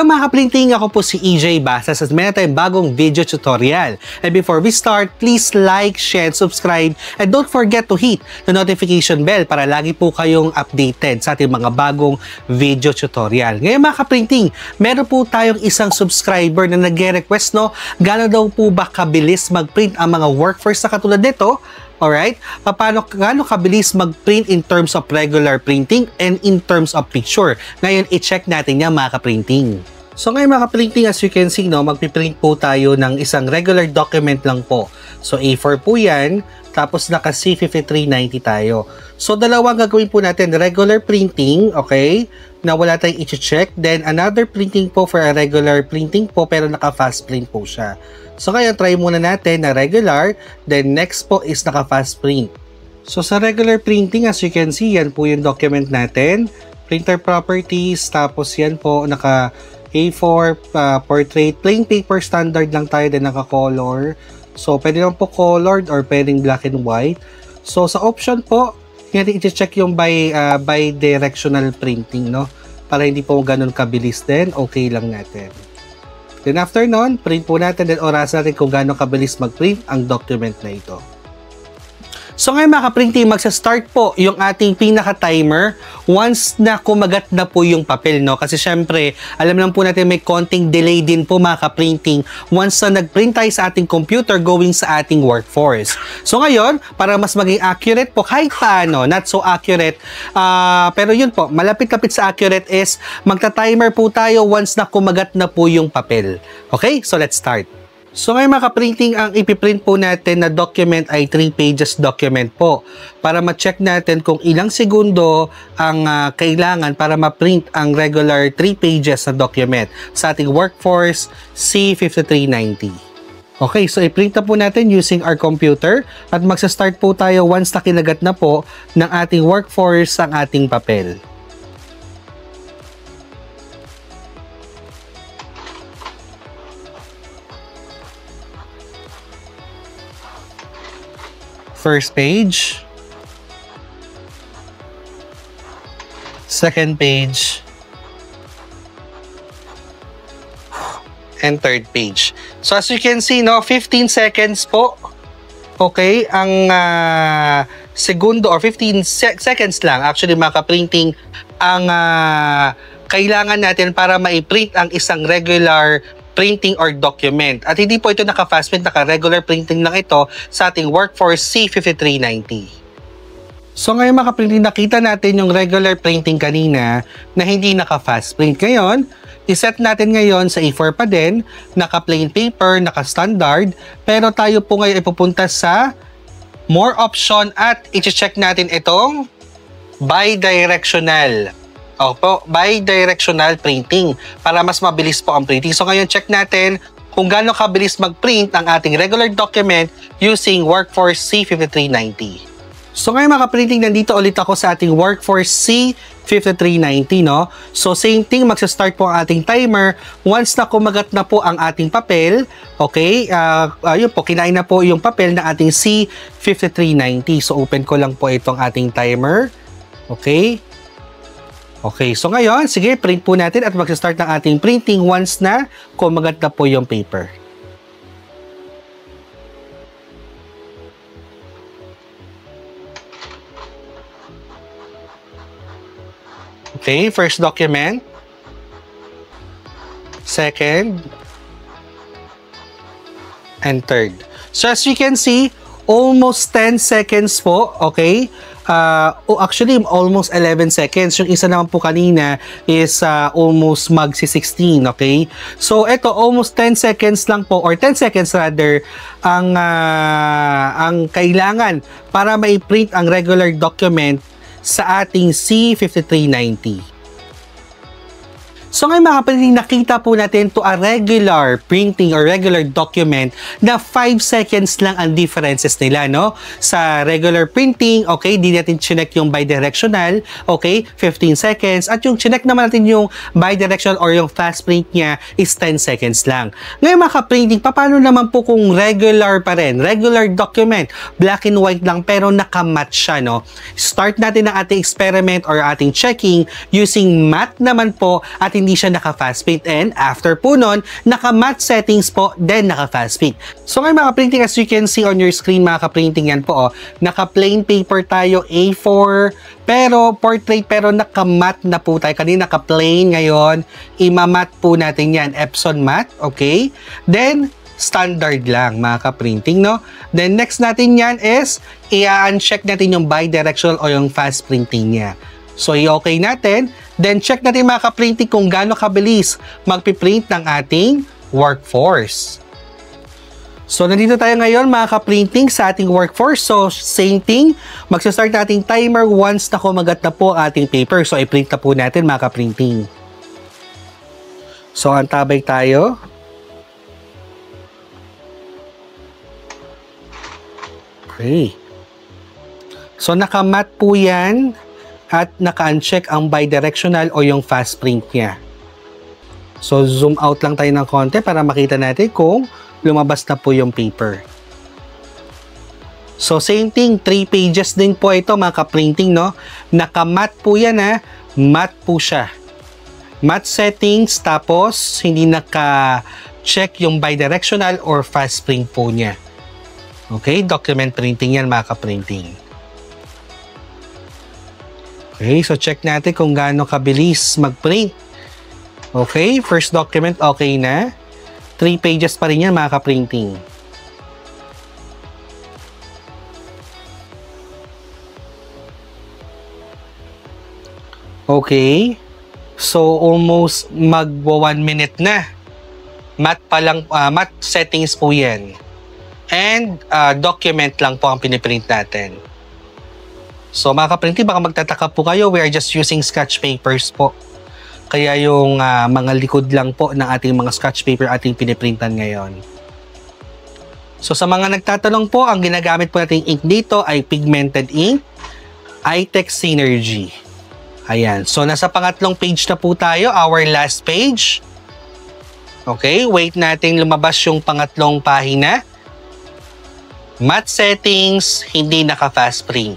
Hello mga kaprinting, ako po si EJ Basa sa meron tayong bagong video tutorial. And before we start, please like, share, subscribe, and don't forget to hit the notification bell para lagi po kayong updated sa ating mga bagong video tutorial. Ngayon mga kaprinting, meron po tayong isang subscriber na nag-request, no? Gano'n daw po ba kabilis mag-print ang mga workforce na katulad nito? Alright? Gaano kabilis mag-print in terms of regular printing and in terms of picture? Ngayon, i-check natin yan mga ka-printing. So ngayon mga ka-printing, as you can see, no, magpiprint po tayo ng isang regular document lang po. So A4 po yan, tapos naka C5390 tayo. So dalawang gagawin po natin, regular printing, okay, na wala tayong i-check. Then another printing po for a regular printing po, pero naka fast print po siya. So ngayon, try muna natin na regular, then next po is naka fast print. So sa regular printing, as you can see, yan po yung document natin. Printer properties, tapos yan po naka A4, portrait, plain paper standard lang tayo, then naka color. So pwede naman po colored or pwedeng black and white. So sa option po, natin i-check yung bi-directional printing, no? Para hindi po ganun kabilis din, okay lang natin. Then after nun, print po natin, then orasan natin kung gaano kabilis mag-print ang document na ito. So ngayon mga ka-printing, magsa-start po yung ating pinaka-timer once na kumagat na po yung papel, no? Kasi syempre, alam lang po natin may konting delay din po mga ka-printing once na nag-print tayo sa ating computer going sa ating workforce. So ngayon, para mas maging accurate po, kahit paano, not so accurate, pero yun po, malapit-lapit sa accurate is magta-timer po tayo once na kumagat na po yung papel. Okay? So let's start. So ngayon mga ka-printing, ang ipiprint po natin na document ay 3 pages document po para ma-check natin kung ilang segundo ang kailangan para ma-print ang regular 3 pages na document sa ating workforce C5390. Okay, so i-print na po natin using our computer at magsa-start po tayo once na kinagat na po ng ating workforce ang ating papel. First page, second page, and third page. So as you can see, no, 15 seconds po. Okay, ang segundo or 15 seconds lang actually mga ka-printing ang kailangan natin para ma-print ang isang regular printing or document. At hindi po ito naka-fast print, naka-regular printing lang ito sa ating workforce C5390. So ngayon mga ka-printing, nakita natin yung regular printing kanina na hindi naka-fast print. Ngayon, iset natin ngayon sa A4 pa din, naka-plain paper, naka-standard, pero tayo po ngayon ay pupunta sa more option at i-check natin itong bi-directional. Opo, bi-directional printing para mas mabilis po ang printing. So ngayon check natin kung gaano kabilis mag-print ang ating regular document using Workforce C5390. So ngayon mga ka-printing, nandito ulit ako sa ating Workforce C5390, no? So same thing, magsa-start po ang ating timer once na kumagat na po ang ating papel. Okay, yun po, kinain na po yung papel ng ating C5390. So open ko lang po itong ating timer. Okay. Okay, so ngayon, sige, print po natin at mag-start ng ating printing once na kumagat na po yung paper. Okay, first document. Second. And third. So as you can see, almost 10 seconds po, okay? Actually, almost 11 seconds. Yung isa naman po kanina is almost magsi-16, okay? So, ito, almost 10 seconds lang po, or 10 seconds rather, ang kailangan para ma-print ang regular document sa ating C5390. So ngayon mga kapatid, nakita po natin to a regular printing or regular document na 5 seconds lang ang differences nila, no? Sa regular printing, okay, di natin chinek yung bidirectional, okay, 15 seconds. At yung chinek naman natin yung bidirectional or yung fast print niya is 10 seconds lang. Ngayon mga ka-printing, paano naman po kung regular pa rin? Regular document, black and white lang pero nakamatch siya, no? Start natin ang ating experiment or ating checking using matte naman po at hindi siya naka-fast print. And after po nun, naka-matte settings po, then naka-fast print. So ngayon mga kaprinting, as you can see on your screen mga kaprinting, yan po naka-plain paper tayo, A4, pero portrait, pero naka-matte na po tayo. Kanina naka-plain, ngayon ima-matte po natin yan, Epson matte, okay? Then standard lang mga kaprinting, no? Then next natin yan is i-uncheck natin yung bidirectional o yung fast printing niya. So i-okay natin, then check natin mga kaprinting kung gaano kabilis magpiprint ng ating workforce. So nandito tayo ngayon mga kaprinting sa ating workforce. So same thing, magsa-start nating timer once na kumagat na po ating paper. So i-print na po natin mga kaprinting. So antabay tayo. Okay. So naka-matte po yan at naka-uncheck ang bidirectional o yung fast print niya. So zoom out lang tayo ng konti para makita natin kung lumabas na po yung paper. So same thing, 3 pages din po ito mga ka-printing, no? Naka-matte po yan matte po siya. Matte settings, tapos hindi naka-check yung bidirectional or fast print po niya. Okay, document printing yan mga ka-printing. Okay, so check natin kung gaano kabilis mag-print. Okay, first document okay na. 3 pages pa rin yan mga ka-printing. Okay, so almost magwa 1 minute na. Matte pa lang, matte settings po yan. And document lang po ang piniprint natin. So mga kaprinting, baka magtataka po kayo, we are just using sketch papers po. Kaya yung mga likod lang po ng ating mga sketch paper ating piniprintan ngayon. So sa mga nagtatanong po, ang ginagamit po nating ink dito ay pigmented ink, iTex Synergy. Ayan, so nasa pangatlong page na po tayo, our last page. Okay, wait natin lumabas yung pangatlong pahina. Matte settings, hindi naka-fast print.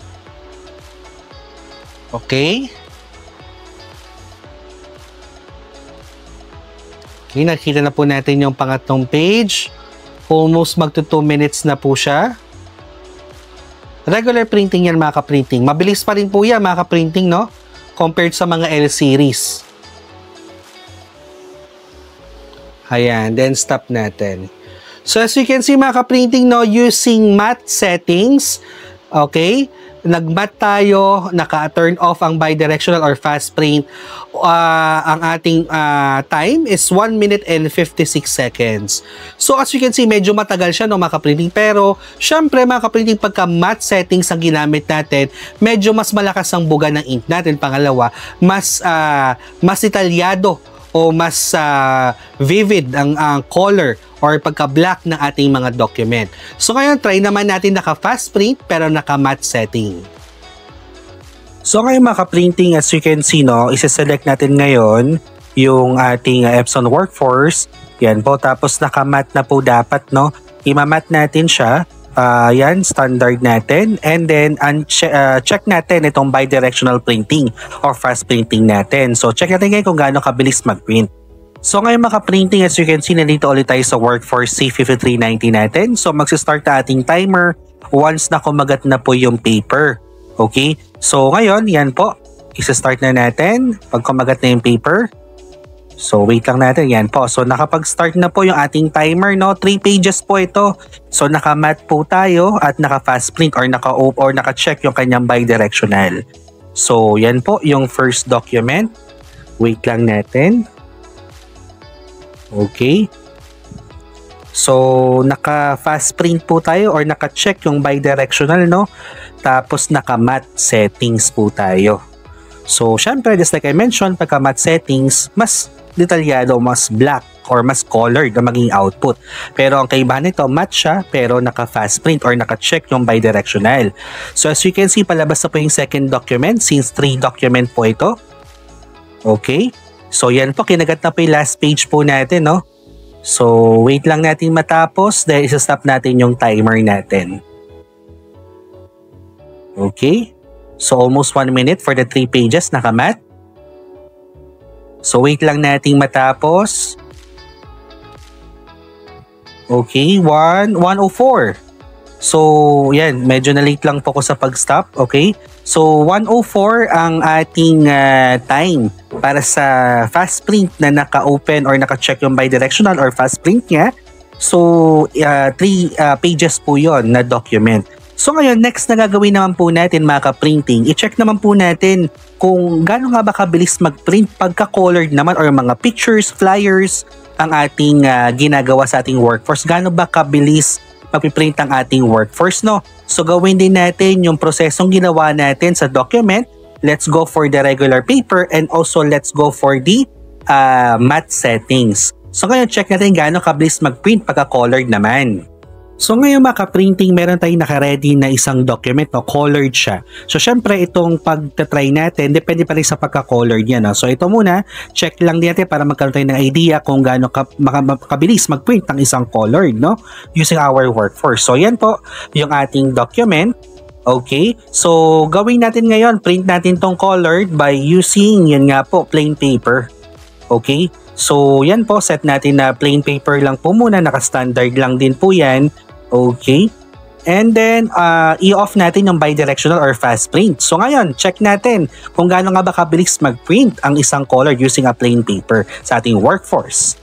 Okay. Okay, nakita na po natin yung pangatlong page. Almost magto 2 minutes na po siya. Regular printing yan mga ka-printing. Mabilis pa rin po yan mga ka-printing, no? Compared sa mga L-series. Ayan, then stop natin. So as you can see mga ka-printing, no, using matte settings, okay, nag-matte tayo, naka-turn off ang bidirectional or fast print. Ang ating time is 1 minute and 56 seconds. So as you can see, medyo matagal siya, no, mga ka-printing. Pero syempre mga ka-printing, pagka matte settings ang ginamit natin, medyo mas malakas ang buga ng ink natin. Pangalawa, mas detalyado o mas vivid ang color or pagka-black ng ating mga document. So ngayon, try naman natin naka-fast print pero naka-matte setting. So ngayon mga ka-printing, as you can see, no, isa-select natin ngayon yung ating Epson Workforce. Yan po, tapos naka-matte na po dapat, no? I-matte natin siya. Yan, standard natin. And then, check natin itong bidirectional printing or fast printing natin. So, check natin ngayon kung gaano kabilis mag-print. So, ngayon maka-printing, as you can see, nandito ulit tayo sa Workforce C5390 natin. So, magsistart na ating timer once na kumagat na po yung paper. Okay? So, ngayon, yan po. Isa-start na natin pag kumagat na yung paper. So, wait lang natin. Yan po. So, nakapag-start na po yung ating timer, no? 3 pages po ito. So, naka-matte po tayo at naka-fast print or naka-check yung kanyang bidirectional. So, yan po yung first document. Wait lang natin. Okay. So, naka-fast print po tayo or naka-check yung bidirectional, no? Tapos, naka-matte settings po tayo. So, syempre, just like I mentioned, pagka matte settings, mas detalyado, mas black or mas colored ang maging output. Pero ang kaibahan nito, matte siya, pero naka-fast print or naka-check yung bidirectional. So, as you can see, palabas na po yung second document since 3 document po ito. Okay. So, yan po, kinagat na po yung last page po natin, no? So, wait lang natin matapos dahil isa-stop natin yung timer natin. Okay. So, almost 1 minute for the 3 pages, naka-matte. So wait lang nating matapos. Okay, 104. So, yan, medyo na-late lang po ko sa pag-stop, okay? So, 104 ang ating time para sa fast print na naka-open or naka-check yung bidirectional or fast print niya. So, 3 pages po yon na document. So, ngayon, next na gagawin naman po natin mga ka-printing, i-check naman po natin kung gaano nga ba kabilis mag-print pagka-colored naman or mga pictures, flyers, ang ating ginagawa sa ating workforce. Gaano ba kabilis magpiprint ang ating workforce, no? So, gawin din natin yung prosesong ginawa natin sa document. Let's go for the regular paper and also let's go for the matte settings. So, ngayon check natin gaano kabilis mag-print pagka-colored naman. So, ngayon mga ka-printing, meron tayong naka-ready na isang document, no? Colored siya. So, syempre, itong pagtatry natin, depende pa rin sa pagka-colored niya, no? So, ito muna, check lang natin para magkaroon tayo ng idea kung gaano kabilis mag-print ng isang colored, no? Using our workforce. So, yan po yung ating document. Okay? So, gawin natin ngayon, print natin tong colored by using, yan nga po, plain paper. Okay? So, yan po, set natin na plain paper lang po muna, naka-standard lang din po yan. Okay. And then, i-off natin yung bidirectional or fast print. So ngayon, check natin kung gaano nga ba kabilis mag-print ang isang color using a plain paper sa ating workforce.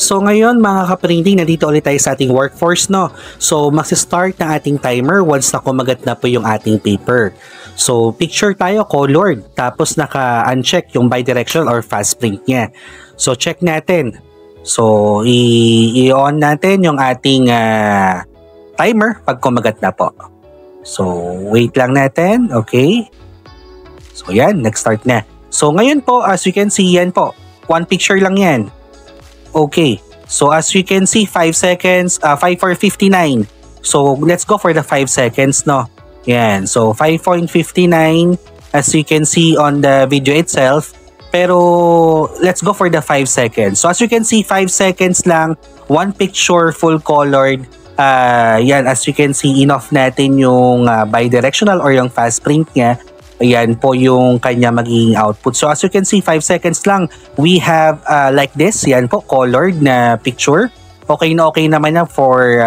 So ngayon mga ka-printing, nandito ulit tayo sa ating workforce, no? So mag-start ng ating timer once na kumagat na po yung ating paper. So picture tayo colored, tapos naka-uncheck yung bidirectional or fast print niya. So check natin. So i-on natin yung ating timer pag kumagat na po. So wait lang natin, okay? So yan, nag-start na. So ngayon po, as you can see, yan po, one picture lang yan. Okay, so as you can see, 5 seconds, 5 for 59. So let's go for the 5 seconds, no? Yan, so 5.59 as you can see on the video itself. Pero let's go for the 5 seconds. So as you can see, 5 seconds lang, one picture full colored. Yan, as you can see, in-off natin yung bidirectional or yung fast print niya. Ayan po yung kanya magiging output. So as you can see, 5 seconds lang, we have like this. Yan po, colored na picture. Okay na okay naman yan for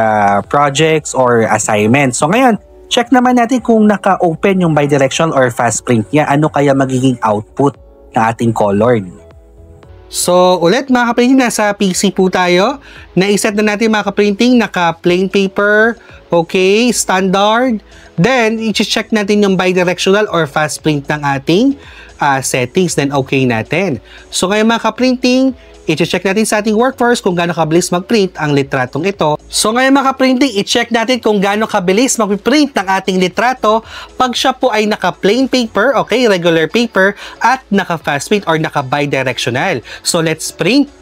projects or assignments. So ngayon, check naman natin kung naka-open yung bidirectional or fast print niya. Ano kaya magiging output ng ating colored? So ulit mga ka-printing, nasa PC po tayo. Na-set na natin mga ka-printing, naka-plain paper, okay, standard. Then, i-check natin yung bidirectional or fast print ng ating settings. Then, okay natin. So, ngayon mga ka-printing, i-check natin sa ating workforce kung gaano kabilis mag-print ang litratong ito. So, ngayon mga ka-printing, i-check natin kung gaano kabilis mag-print ng ating litrato pag siya po ay naka-plain paper, okay, regular paper, at naka-fast print or naka-bidirectional. So, let's print.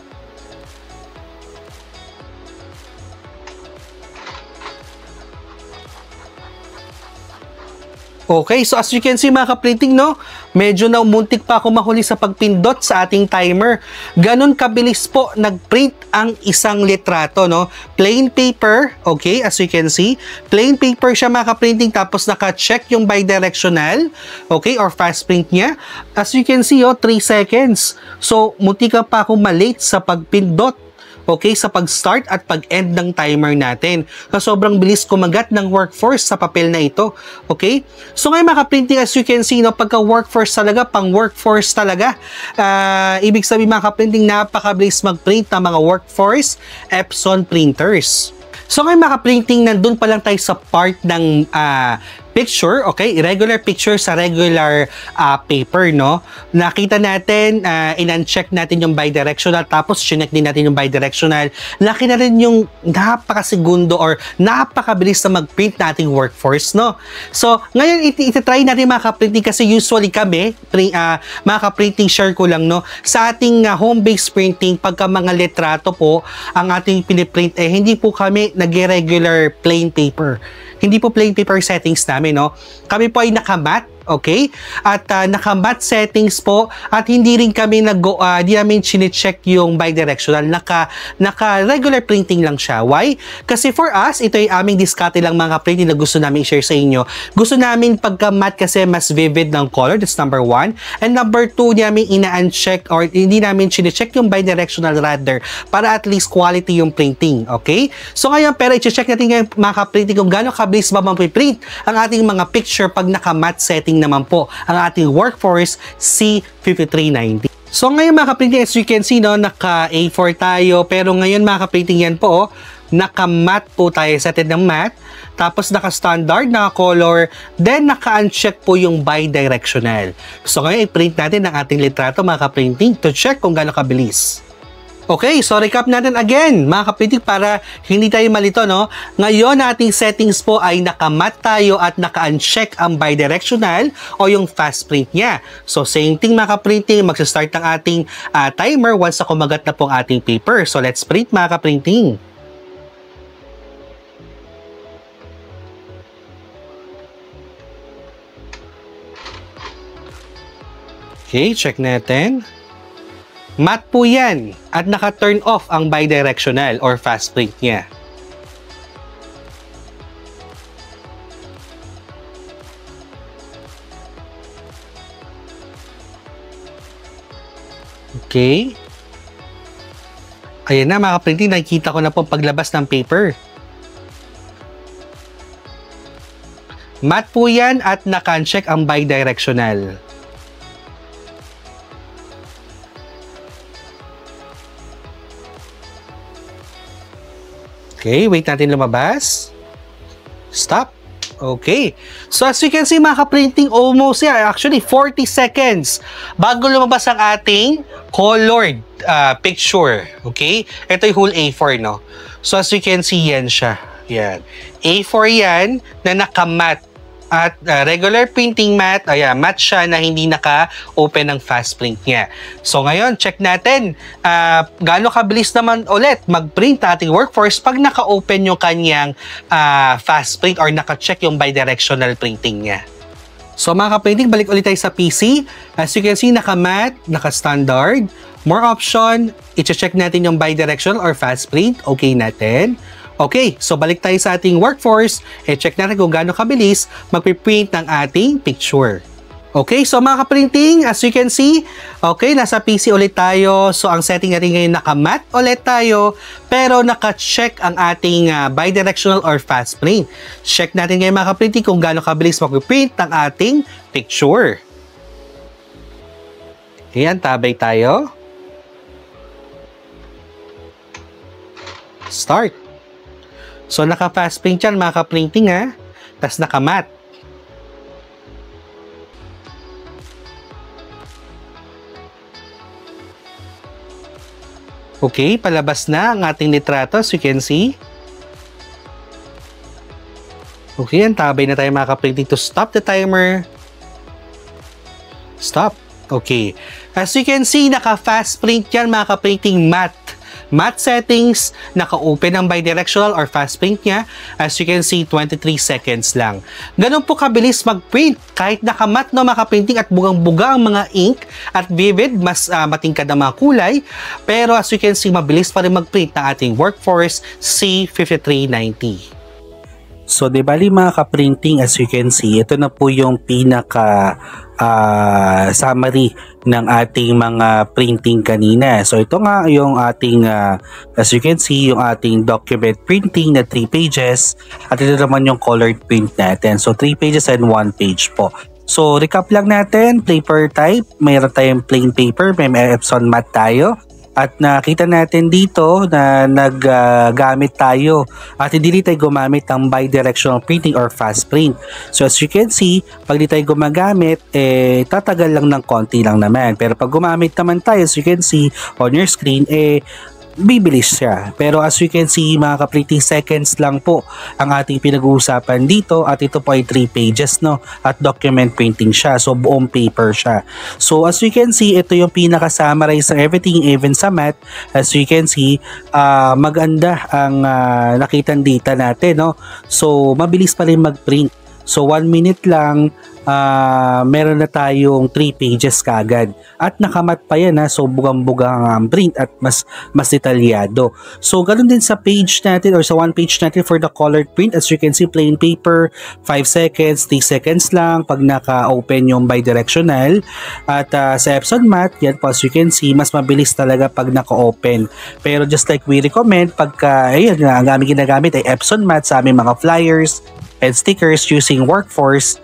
Okay, so as you can see mga ka-printing, no, medyo na umuntik pa ako mahuli sa pagpindot sa ating timer. Ganon kabilis po nag-print ang isang litrato, no. Plain paper, okay, as you can see, plain paper siya mga ka-printing, tapos naka-check yung bidirectional, okay, or fast print niya. As you can see, 3 seconds. So, muntik pa ako malate sa pagpindot, okay, sa pag-start at pag-end ng timer natin. So, sobrang bilis kumagat ng workforce sa papel na ito. Okay? So, ngayon mga ka-printing, as you can see, no, pagka-workforce talaga, pang-workforce talaga. Ibig sabihin mga ka-printing, napakabilis mag-print ng mga workforce Epson printers. So, ngayon mga ka-printing, nandun pa lang tayo sa part ng picture, okay? Irregular picture sa regular paper, no? Nakita natin, in-uncheck natin yung bidirectional, tapos chinek din natin yung bidirectional. Laki na rin yung napakasegundo or napakabilis na mag-print nating workforce, no? So, ngayon, iti-try natin mga ka-printing kasi usually kami, mga ka-printing, share ko lang, no? Sa ating home-based printing, pagka mga litrato po, ang ating piniprint, hindi po kami nag-regular plain paper. Hindi po plain paper settings namin, no? Kami po ay naka-matte, okay? At naka-matte settings po at hindi rin kami hindi namin chine-check yung bidirectional, naka regular printing lang siya. Why? Kasi for us, ito ay aming diskarte lang mga printing na gusto namin i-share sa inyo. Gusto namin pagka matte kasi mas vivid ng color, that's number 1. And number 2, namin ina-uncheck or hindi namin chine-check yung bidirectional rather para at least quality yung printing, okay? So ngayon, pero i-check natin ngayon mga ka-printing kung gaano kabilis ba mag-print ang ating mga picture pag naka-matte setting naman po ang ating Workforce C5390. So ngayon mga ka-printing, as you can see, no, naka A4 tayo, pero ngayon mga ka-printing yan po, naka-matte po tayo, setted ng matte, tapos naka-standard, naka-color, then naka-uncheck po yung bidirectional. So ngayon, i-print natin ang ating litrato mga ka-printing to check kung gaano kabilis. Okay, so recap natin again, mga ka-printing, para hindi tayo malito, no? Ngayon, ating settings po ay naka-matte tayo at naka-uncheck ang bidirectional o yung fast print niya. So, same thing mga ka-printing, magsa-start ang ating timer once na kumagat na po ang ating paper. So, let's print mga ka-printing. Okay, check natin. Matte po yan at naka-turn off ang bidirectional or fast print niya. Okay. Ayan na mga ka-printing, nakikita ko na po paglabas ng paper. Matte po yan at naka-uncheck ang bidirectional. Okay, wait natin lumabas. Stop. Okay. So as you can see mga ka-printing, almost actually 40 seconds bago lumabas ang ating colored picture. Okay? Ito yung whole A4, no? So as you can see, yan siya. Yan. A4 yan na naka-matte. At regular printing matte, ayan, matte siya na hindi naka-open ng fast print niya. So ngayon, check natin gaano kabilis naman ulit mag-print ating Workforce pag naka-open yung kanyang fast print or naka-check yung bidirectional printing niya. So mga ka-printing, balik ulit tayo sa PC. As you can see, naka-matte, naka-standard, more option, i-check natin yung bidirectional or fast print, okay natin. Okay, so balik tayo sa ating Workforce, check natin kung gaano kabilis magpiprint ng ating picture. Okay, so mga ka-printing, as you can see, okay, nasa PC ulit tayo. So ang setting natin ngayon, naka-matte ulit tayo, pero naka-check ang ating bidirectional or fast print. Check natin ngayon mga ka-printing kung gaano kabilis magpiprint ng ating picture. Ayan, tabay tayo. Start. So, naka-fast print yan, mga ka-printing, ha? Tapos naka-matte. Okay, palabas na ang ating litrato, as you can see. Okay, antabay na tayo mga ka-printing to stop the timer. Stop. Okay. As you can see, naka-fast print yan, mga ka-printing, matte. Matte settings, naka-open ang bidirectional or fast print niya. As you can see, 23 seconds lang. Ganun po kabilis mag-print. Kahit naka-matte, no, maka-printing at bugang-buga ang mga ink at vivid, mas matingkad ang mga kulay. Pero as you can see, mabilis pa rin mag-print ng ating Workforce C5390. So, di bali mga ka-printing, as you can see, ito na po yung pinaka summary ng ating mga printing kanina. So, ito nga yung ating, as you can see, yung ating document printing na 3 pages. At ito naman yung colored print natin. So, 3 pages and 1 page po. So, recap lang natin, paper type, mayroon tayong plain paper, may Epson matte tayo. At nakita natin dito na naggamit tayo at hindi tayo gumamit ng bidirectional printing or fast print. So as you can see, pag di tayo gumagamit, tatagal lang ng konti lang naman. Pero pag gumamit naman tayo, as you can see on your screen, bibilis siya. Pero as you can see, mga ka-printing, seconds lang po ang ating pinag-uusapan dito at ito po ay 3 pages, no? At document printing siya. So buong paper siya. So as you can see, ito yung pinaka-summarize ng everything, even sa matte. As you can see, maganda ang nakitang data natin, no? So mabilis pa rin mag-print So 1 minute lang, meron na tayong 3 pages kagad. At nakamat pa yan, so bugang-bugang print at mas detalyado. So ganun din sa page natin or sa 1 page natin for the colored print. As you can see, plain paper, 5 seconds, 3 seconds lang pag naka-open yung bidirectional. At sa Epson Matte, yan po, as you can see, mas mabilis talaga pag naka-open. Pero just like we recommend, pagka ayun, ang aming ginagamit ay Epson Matte sa aming mga flyers and stickers using Workforce,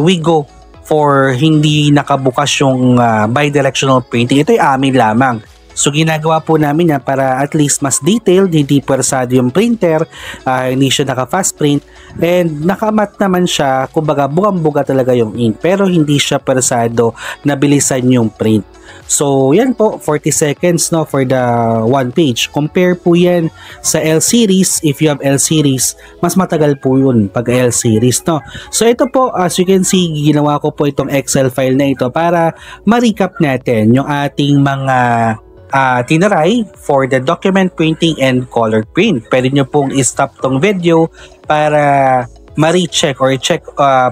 we go for hindi nakabukas yung bidirectional printing. Ito ay amin lamang. So ginagawa po namin yan para at least mas detailed, hindi persado yung printer, hindi siya naka-fast print, and nakamat naman siya, kumbaga bugang-buga talaga yung ink, pero hindi siya persado, nabilisan yung print. So yan po, 40 seconds no for the 1 page. Compare po yan sa L series. If you have L series, mas matagal po yun pag L series no. So ito po, as you can see, ginawa ko po itong Excel file na ito para ma-recap natin yung ating mga tinaray for the document printing and color print. Pwede nyo pong i-stop tong video para ma-recheck or check,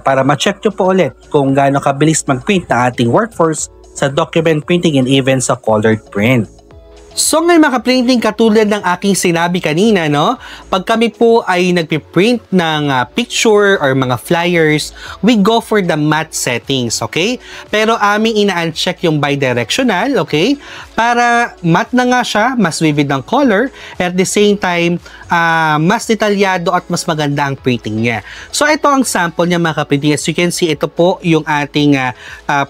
para ma-check nyo po ulit kung gaano kabilis mag-print na ating Workforce sa document printing and even sa colored print. So ngayon mga ka-printing, katulad ng aking sinabi kanina, no? Pag kami po ay nagpiprint ng picture or mga flyers, we go for the matte settings, okay? Pero aming ina-uncheck yung bidirectional, okay? Para matte na nga siya, mas vivid ng color, at the same time, mas detalyado at mas maganda ang printing niya. So ito ang sample niya mga ka-printing. As you can see, ito po yung ating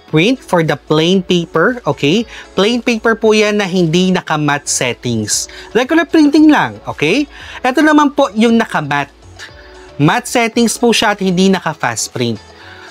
print for the plain paper, okay? Plain paper po yan na hindi naka-matte settings. Regular printing lang, okay? Ito naman po yung naka-matte. Matte settings po siya at hindi naka-fast print.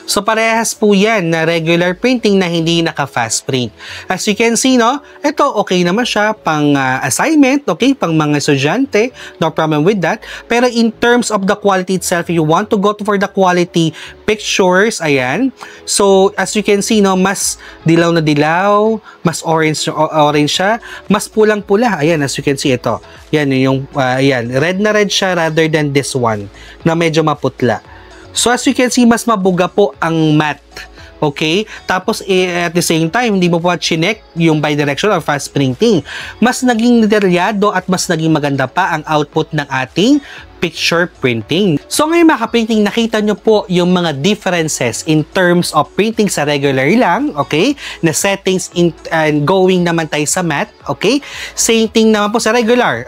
So parehas po yan na regular printing na hindi naka-fast print. As you can see, no, ito okay naman siya pang assignment, okay, pang mga estudyante, no problem with that. Pero in terms of the quality itself, if you want to go for the quality pictures, ayan. So as you can see, no, mas dilaw na dilaw, mas orange siya, mas pulang-pula. Ayan, as you can see, ito. Yan yung ayan, red na red siya rather than this one na medyo maputla. So as you can see, mas mabuga po ang matte. Okay? Tapos at the same time, hindi mo po chinek yung bidirectional or fast printing. Mas naging detalyado at mas naging maganda pa ang output ng ating picture printing. So ngayon mga ka-printing, nakita nyo po yung mga differences in terms of printing sa regular lang, okay? Na settings and going naman tayo sa matte, okay? Same thing naman po sa regular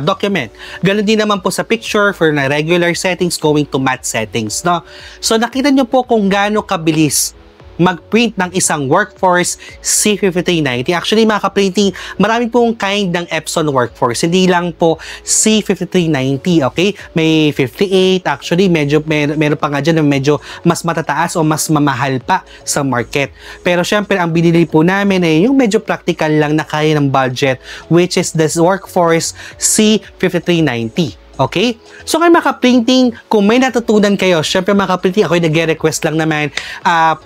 document. Ganon din naman po sa picture for na regular settings going to matte settings, no? So nakita nyo po kung gaano kabilis mag-print ng isang Workforce C5390. Actually, mga ka-printing, marami pong kind ng Epson Workforce. Hindi lang po C5390, okay? May 58, actually, meron pa nga dyan na medyo mas matataas o mas mamahal pa sa market. Pero syempre, ang binili po namin ay yung medyo practical lang na kaya ng budget, which is the Workforce C5390. Okay? So ngayon mga ka-printing, kung may natutunan kayo, syempre mga ka-printing, ako yung nag-request lang naman,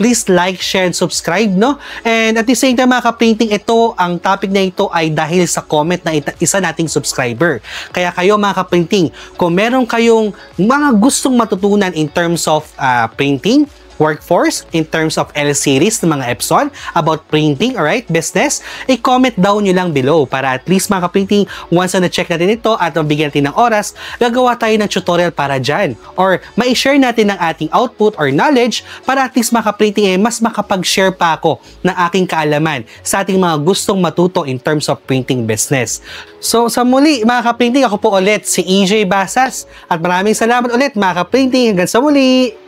please like, share, and subscribe, no? And at the same time mga ka-printing, ito, ang topic na ito ay dahil sa comment na isa nating subscriber. Kaya kayo mga ka-printing, kung meron kayong mga gustong matutunan in terms of printing, Workforce, in terms of L series ng mga Epson, about printing, alright, business, i-comment down nyo lang below para at least mga ka-printing, once na na-check natin ito at mabigyan natin ng oras, gagawa tayo ng tutorial para dyan. Or ma-share natin ng ating output or knowledge para at least mga ka-printing mas makapag-share pa ako ng aking kaalaman sa ating mga gustong matuto in terms of printing business. So sa muli mga ka-printing, ako po ulit si EJ Basas at maraming salamat ulit mga ka-printing. Hanggang sa muli!